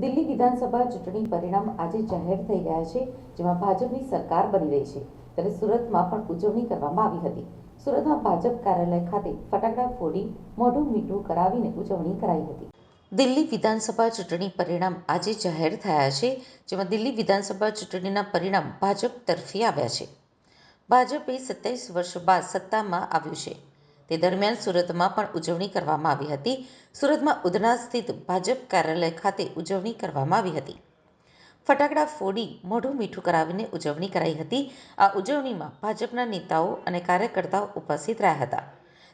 દિલ્હી વિધાનસભા ચૂંટણી પરિણામ આજે જાહેર થઈ રહ્યા છે, જેમાં ભાજપની સરકાર બની રહી છે. ત્યારે સુરતમાં પણ ઉજવણી કરવામાં આવી હતી. સુરતમાં ભાજપ કાર્યાલય ખાતે ફટાકડા ફોડી મોઢું મીઠું કરાવીને ઉજવણી કરાઈ હતી. દિલ્હી વિધાનસભા ચૂંટણી પરિણામ આજે જાહેર થયા છે, જેમાં દિલ્હી વિધાનસભા ચૂંટણીના પરિણામ ભાજપ તરફી આવ્યા છે. ભાજપે 27 વર્ષ બાદ સત્તામાં આવ્યું છે. તે દરમિયાન સુરતમાં પણ ઉજવણી કરવામાં આવી હતી. સુરતમાં ઉધના સ્થિત ભાજપ કાર્યાલય ખાતે ઉજવણી કરવામાં આવી હતી. ફટાકડા ફોડી મોઢું મીઠું કરાવીને ઉજવણી કરાઈ હતી. આ ઉજવણીમાં ભાજપના નેતાઓ અને કાર્યકર્તાઓ ઉપસ્થિત રહ્યા હતા.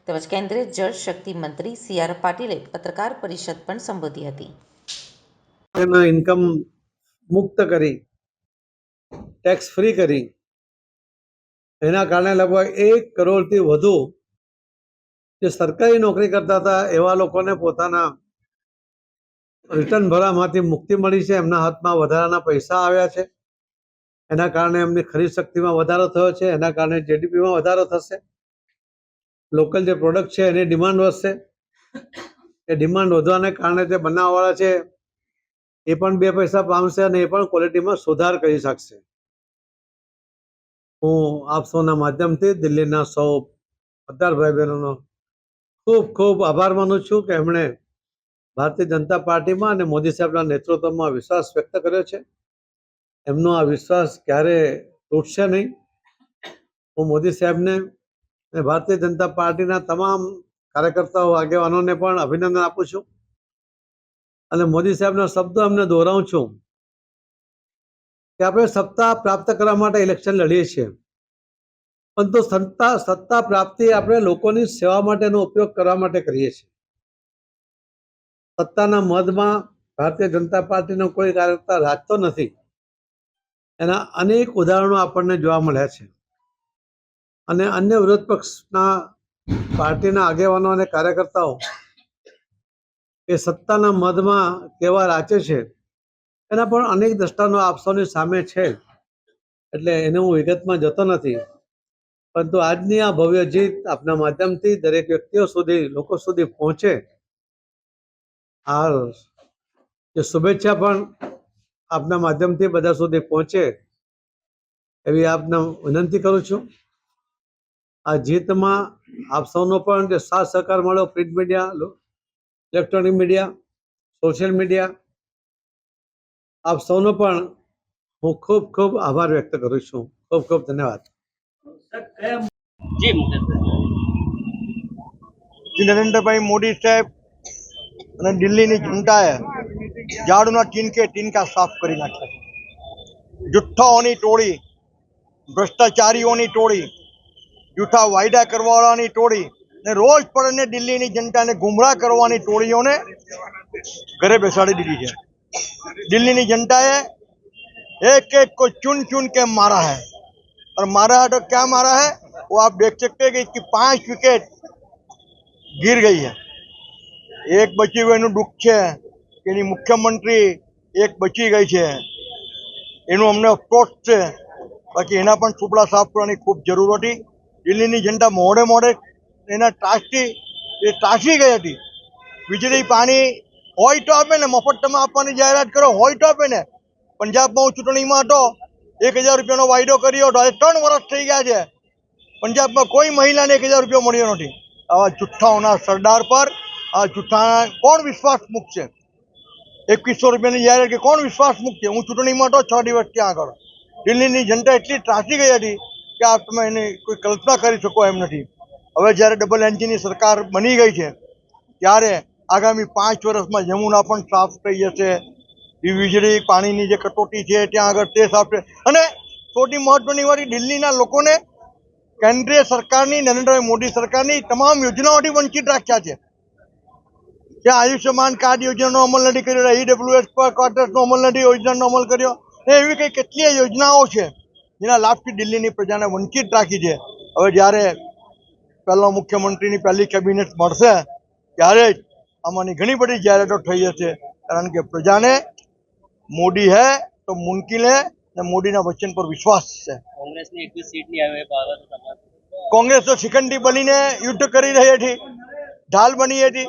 તેમજ કેન્દ્રીય જળ શક્તિ મંત્રી સી.આર. પાટીલે પત્રકાર પરિષદ પણ સંબોધી હતી. ઇન્કમ મુક્ત કરી, ટેક્સ ફ્રી કરી, એના કારણે લગભગ 1 કરોડથી વધુ જે સરકારી નોકરી કરતા હતા એવા લોકોને પોતાના રિટર્ન ભરવામાંથી મુક્તિ મળી છે. એમના હાથમાં વધારાના પૈસા આવ્યા છે. એના કારણે એમની ખરીદ શક્તિમાં વધારો થયો છે. એના કારણે જીડીપીમાં વધારો થશે. લોકલ જે પ્રોડક્ટ છે એની ડિમાન્ડ વધશે. એ ડિમાન્ડ વધવાને કારણે જે બનાવવાવાળા છે એ પણ 2 પૈસા પામશે અને એ પણ ક્વોલિટીમાં સુધાર કરી શકશે. હું આપ સૌના માધ્યમથી દિલ્હીના સૌ મતદાર ભાઈ બહેનોનો ખૂબ ખૂબ આભાર માનું છું કે એમણે ભારતીય જનતા પાર્ટીમાં અને મોદી સાહેબના નેતૃત્વમાં વિશ્વાસ વ્યક્ત કર્યો છે. એમનો આ વિશ્વાસ ક્યારે તૂટશે નહીં. હું મોદી સાહેબને અને ભારતીય જનતા પાર્ટીના તમામ કાર્યકર્તાઓ આગેવાનોને પણ અભિનંદન આપું છું અને મોદી સાહેબના શબ્દો એમને દોહરાવું છું કે આપણે સત્તા પ્રાપ્ત કરવા માટે ઇલેક્શન લડીએ છીએ, પરંતુ સત્તા પ્રાપ્તિ આપણે લોકોની સેવા માટેનો ઉપયોગ કરવા માટે કરીએ છીએ. સત્તાના મદમાં ભારતીય જનતા પાર્ટીનો કોઈ કાર્યકર્તા રાજતો નથી. એના અનેક ઉદાહરણો આપણને જોવા મળ્યા છે અને અન્ય વિરોધ પક્ષના પાર્ટીના આગેવાનો અને કાર્યકર્તાઓ એ સત્તાના મદમાં કેવા રાચે છે એના પણ અનેક દ્રષ્ટાંતો આપ સૌની સામે છે. એટલે એને હું વિગતમાં જતો નથી, પરંતુ આજની આ ભવ્ય જીત આપના માધ્યમથી દરેક વ્યક્તિઓ સુધી, લોકો સુધી પહોંચે, આ જે શુભેચ્છા પણ આપના માધ્યમથી બધા સુધી પહોંચે એવી આપને વિનંતી કરું છું. આ જીતમાં આપ સૌનો પણ જે સાથ સહકાર મળ્યો, print media, electronic media, social media, આપ સૌનો પણ હું ખૂબ ખૂબ આભાર વ્યક્ત કરું છું. ખૂબ ખૂબ ધન્યવાદ. શ્રી નરેન્દ્રભાઈ મોદી સાહેબ અને દિલ્હીની જનતાએ ઝાડુના ટીનકા સાફ કરી નાખ્યા છે. જુઠ્ઠાઓની ટોળી, ભ્રષ્ટાચારીઓની ટોળી, જૂઠા વાયદા કરવાવાળાની ટોળી ને રોજ પડને દિલ્હીની જનતાને ગુમરાહ કરવાની ટોળીઓને ઘરે બેસાડી દીધી છે. દિલ્હીની जनताए एक एक को चुन चुन के मारा है और मारा है तो क्या मारा है वो आप देख सकते हैं कि इसकी 5 विकेट गिर गई है. एक बची हुई एનું દુઃખ છે કે એની મુખ્યમંત્રી એક બચી ગઈ છે, એનું અમને અફસોસ છે. બાકી એના પણ સુપડા સાફ કરવાની ખૂબ જરૂર હતી. દિલ્હીની જનતા મોડે મોડે એના ત્રાસી ગઈ હતી. વીજળી પાણી હોય તો આપે ને, મફતમાં આપવાની જાહેરાત કરો હોય તો આપે ને. પંજાબમાં હું ચૂંટણીમાં હતો, 1000 રૂપિયાનો વાયદો કર્યો હતો. આજે 3 વર્ષ થઈ ગયા છે, પંજાબમાં કોઈ મહિલાને 1000 રૂપિયા મળ્યો નથી. આવા જુઠ્ઠાઓના સરદાર પર આ જુઠ્ઠાના કોણ વિશ્વાસ મૂકશે? 2100 રૂપિયાની જાહેરાત કે કોણ વિશ્વાસ મૂકશે? હું ચૂંટણીમાં હતો 6 દિવસ ત્યાં આગળ. દિલ્હીની જનતા એટલી ત્રાસી ગઈ હતી કે આ તમે એની કોઈ કલ્પના કરી શકો એમ નથી. હવે જ્યારે ડબલ એન્જિનની સરકાર બની ગઈ છે ત્યારે આગામી 5 વર્ષમાં યમુના પણ સાફ થઈ જશે. વીજળી પાણીની જે કટોતી છે ત્યાં આગળ તે સાફ છે. અને સૌથી મહત્વની વાત, દિલ્હીના લોકોને કેન્દ્રીય સરકારની, નરેન્દ્રભાઈ મોદી સરકારની તમામ યોજનાઓથી વંચિત રાખ્યા છે. ત્યાં આયુષ્યમાન કાર્ડ યોજનાનો અમલ નથી કર્યો, ઈડબ્લ્યુએસ ક્વાર્ટર્સનો અમલ નથી યોજનાનો અમલ કર્યો. એવી કઈ કેટલીય યોજનાઓ છે જેના લાભથી દિલ્હીની પ્રજાને વંચિત રાખી છે. હવે જ્યારે પહેલા મુખ્યમંત્રીની પહેલી કેબિનેટ મળશે ત્યારે જ આમાંની ઘણી બધી જાહેરાતો થઈ જશે. કારણ કે પ્રજાને મોદી હે તો મુમકિન હે ને મોદીના વચન પર વિશ્વાસ છે. કોંગ્રેસની 21 સીટ ની આવે કોંગ્રેસ તો શિખંડી બનીને યુદ્ધ કરી રહી હતી, ઢાલ બની હતી.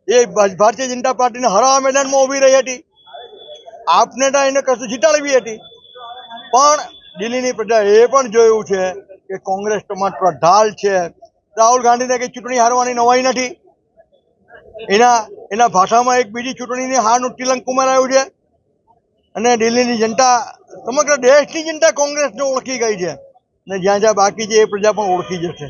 એ ભારતીય જનતા પાર્ટીને હરાવા મેદાનમાં ઉભી રહી હતી. આપને તો એને કશું જીતાડવી હતી, પણ દિલ્હીની પ્રજા એ પણ જોયું છે કે કોંગ્રેસ તો માત્ર ઢાલ છે. રાહુલ ગાંધીને કઈ ચૂંટણી હારવાની નવાઈ નથી. એના ભાષામાં એક બીજી ચૂંટણીની હારનું તિલંક ઉમેરાયું છે અને દિલ્હીની જનતા, સમગ્ર દેશની જનતા કોંગ્રેસને ઓળખી ગઈ છે અને જ્યાં જ્યાં બાકી છે એ પ્રજા પણ ઓળખી જશે.